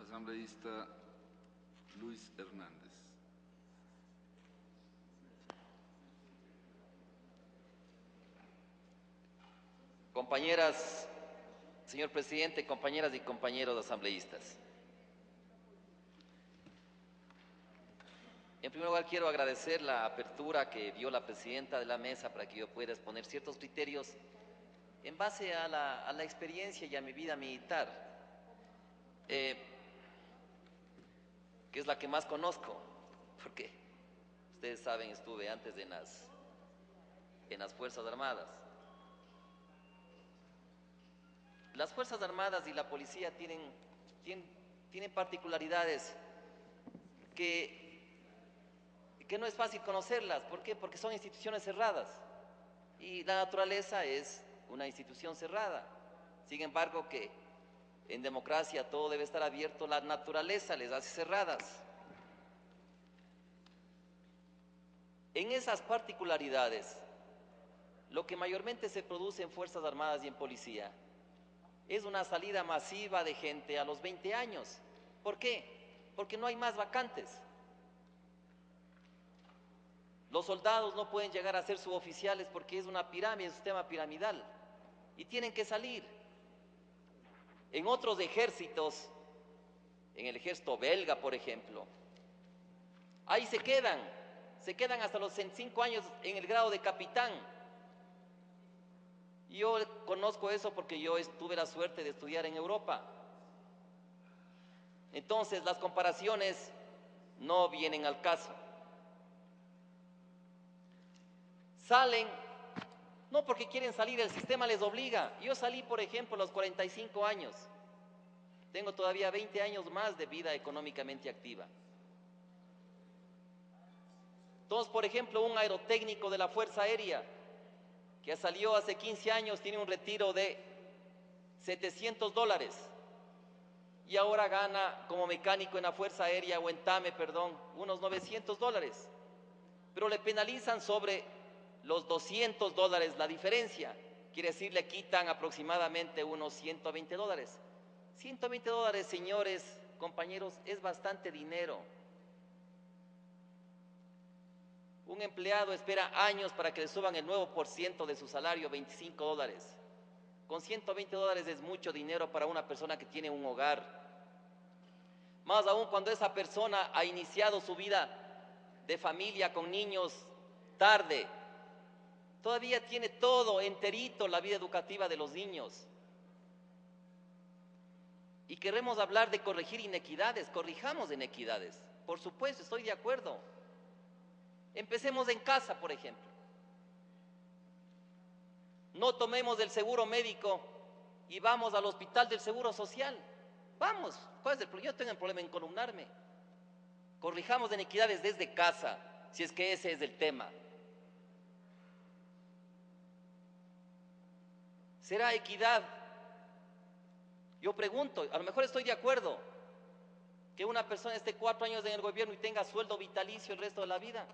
Asambleísta Luis Hernández. Compañeras, señor presidente, compañeras y compañeros asambleístas. En primer lugar, quiero agradecer la apertura que dio la presidenta de la mesa para que yo pueda exponer ciertos criterios en base a la experiencia y a mi vida militar, que es la que más conozco, porque ustedes saben, estuve antes en las Fuerzas Armadas. Las Fuerzas Armadas y la policía tienen particularidades que no es fácil conocerlas. ¿Por qué? Porque son instituciones cerradas y la naturaleza es una institución cerrada. Sin embargo, que en democracia todo debe estar abierto, la naturaleza les hace cerradas. En esas particularidades, lo que mayormente se produce en Fuerzas Armadas y en policía es una salida masiva de gente a los 20 años. ¿Por qué? Porque no hay más vacantes. Los soldados no pueden llegar a ser suboficiales porque es una pirámide, un sistema piramidal, y tienen que salir. En otros ejércitos, en el ejército belga, por ejemplo, ahí se quedan hasta los 65 años en el grado de capitán. Yo conozco eso porque yo tuve la suerte de estudiar en Europa. Entonces, las comparaciones no vienen al caso. Salen, no porque quieren salir, el sistema les obliga. Yo salí, por ejemplo, a los 45 años. Tengo todavía 20 años más de vida económicamente activa. Entonces, por ejemplo, un aerotécnico de la Fuerza Aérea que salió hace 15 años tiene un retiro de $700 y ahora gana como mecánico en la Fuerza Aérea o en TAME, unos $900, pero le penalizan sobre los $200 la diferencia. Quiere decir, le quitan aproximadamente unos $120. $120, señores, compañeros, es bastante dinero. Un empleado espera años para que le suban el nuevo % de su salario, $25. Con $120 es mucho dinero para una persona que tiene un hogar. Más aún cuando esa persona ha iniciado su vida de familia con niños tarde. Todavía tiene todo enterito la vida educativa de los niños. Y queremos hablar de corregir inequidades, corrijamos inequidades. Por supuesto, estoy de acuerdo. Empecemos en casa, por ejemplo. No tomemos el seguro médico y vamos al hospital del Seguro Social. Vamos, ¿cuál es el problema? Yo tengo el problema en columnarme. Corrijamos inequidades desde casa, si es que ese es el tema. ¿Será equidad? Yo pregunto, a lo mejor estoy de acuerdo que una persona esté 4 años en el gobierno y tenga sueldo vitalicio el resto de la vida.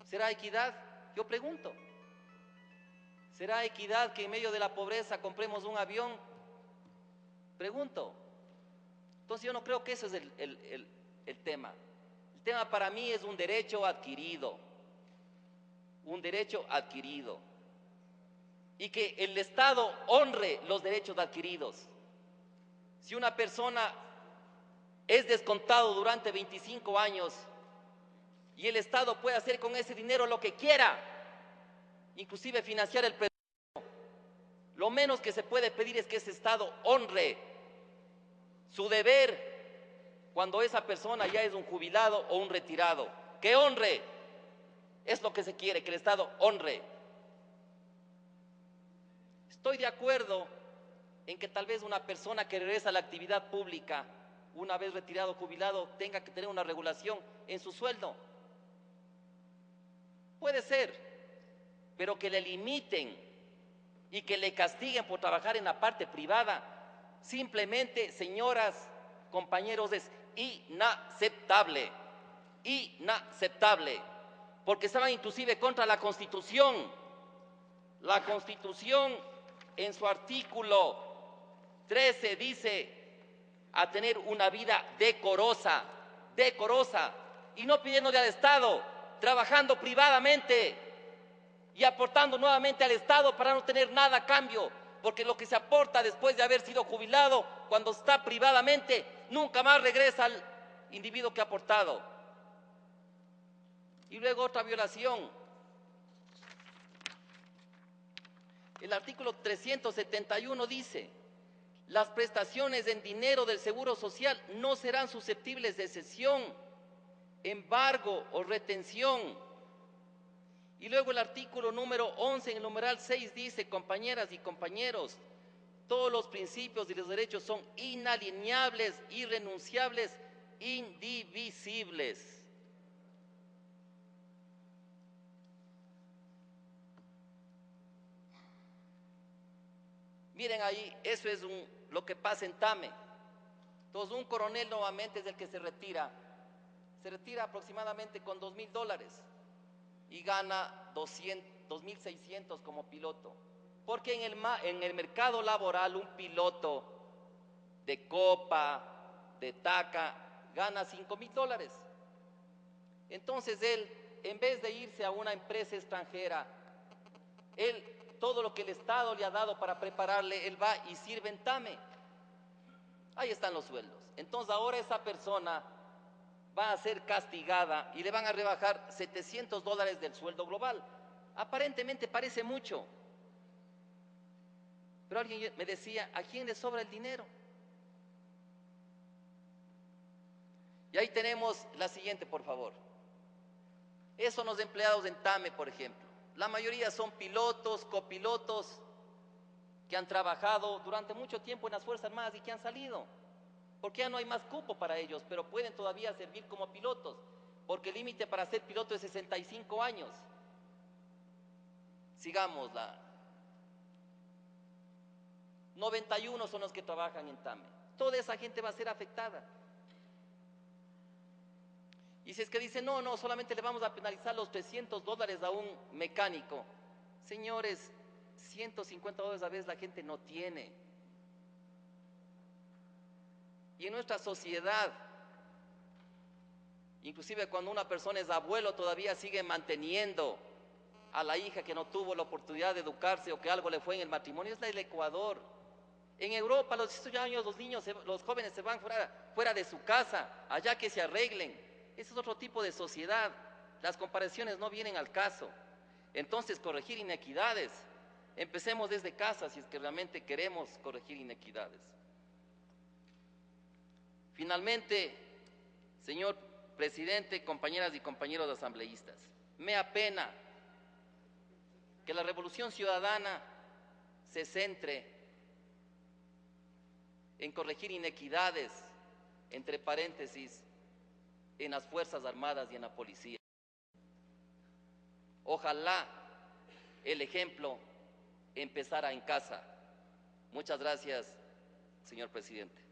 ¿Será equidad? Yo pregunto. ¿Será equidad que en medio de la pobreza compremos un avión? Pregunto. Entonces yo no creo que ese es el tema. El tema para mí es un derecho adquirido. Un derecho adquirido. Y que el Estado honre los derechos adquiridos. Si una persona es descontado durante 25 años y el Estado puede hacer con ese dinero lo que quiera, inclusive financiar el presupuesto, lo menos que se puede pedir es que ese Estado honre su deber cuando esa persona ya es un jubilado o un retirado. Que honre, es lo que se quiere, que el Estado honre. Estoy de acuerdo en que tal vez una persona que regresa a la actividad pública, una vez retirado o jubilado, tenga que tener una regulación en su sueldo. Puede ser, pero que le limiten y que le castiguen por trabajar en la parte privada, simplemente, señoras, compañeros, es inaceptable, inaceptable, porque estaban inclusive contra la Constitución. La Constitución en su artículo 13 dice: a tener una vida decorosa, y no pidiéndole al Estado, trabajando privadamente y aportando nuevamente al Estado para no tener nada a cambio, porque lo que se aporta después de haber sido jubilado, cuando está privadamente, nunca más regresa al individuo que ha aportado. Y luego otra violación. El artículo 371 dice: las prestaciones en dinero del Seguro Social no serán susceptibles de cesión, embargo o retención. Y luego el artículo número 11, en el numeral 6 dice: compañeras y compañeros, todos los principios y los derechos son inalienables, irrenunciables, indivisibles. Miren ahí, eso es lo que pasa en Tame. Entonces, un coronel nuevamente es el que se retira aproximadamente con $2.000 y gana 2.600 como piloto. Porque en el mercado laboral un piloto de Copa, de TACA, gana $5.000. Entonces él, en vez de irse a una empresa extranjera, todo lo que el Estado le ha dado para prepararle, él va y sirve en Tame. Ahí están los sueldos. Entonces ahora esa persona va a ser castigada y le van a rebajar $700 del sueldo global. Aparentemente parece mucho, pero alguien me decía: ¿a quién le sobra el dinero? Y ahí tenemos la siguiente, por favor. Esos son los empleados en Tame, por ejemplo. La mayoría son pilotos, copilotos, que han trabajado durante mucho tiempo en las Fuerzas Armadas y que han salido, porque ya no hay más cupo para ellos, pero pueden todavía servir como pilotos, porque el límite para ser piloto es 65 años. Sigamos, 91 son los que trabajan en Tame. Toda esa gente va a ser afectada. Y si es que dicen: no, solamente le vamos a penalizar los $300 a un mecánico. Señores, $150 a veces la gente no tiene. Y en nuestra sociedad, inclusive cuando una persona es abuelo, todavía sigue manteniendo a la hija que no tuvo la oportunidad de educarse o que algo le fue en el matrimonio. Es el Ecuador. En Europa, a los 18 años, los jóvenes se van fuera de su casa, allá que se arreglen. Ese es otro tipo de sociedad. Las comparaciones no vienen al caso. Entonces, corregir inequidades, empecemos desde casa si es que realmente queremos corregir inequidades. Finalmente, señor presidente, compañeras y compañeros asambleístas, me apena que la revolución ciudadana se centre en corregir inequidades, entre paréntesis, en las Fuerzas Armadas y en la policía. Ojalá el ejemplo empezara en casa. Muchas gracias, señor presidente.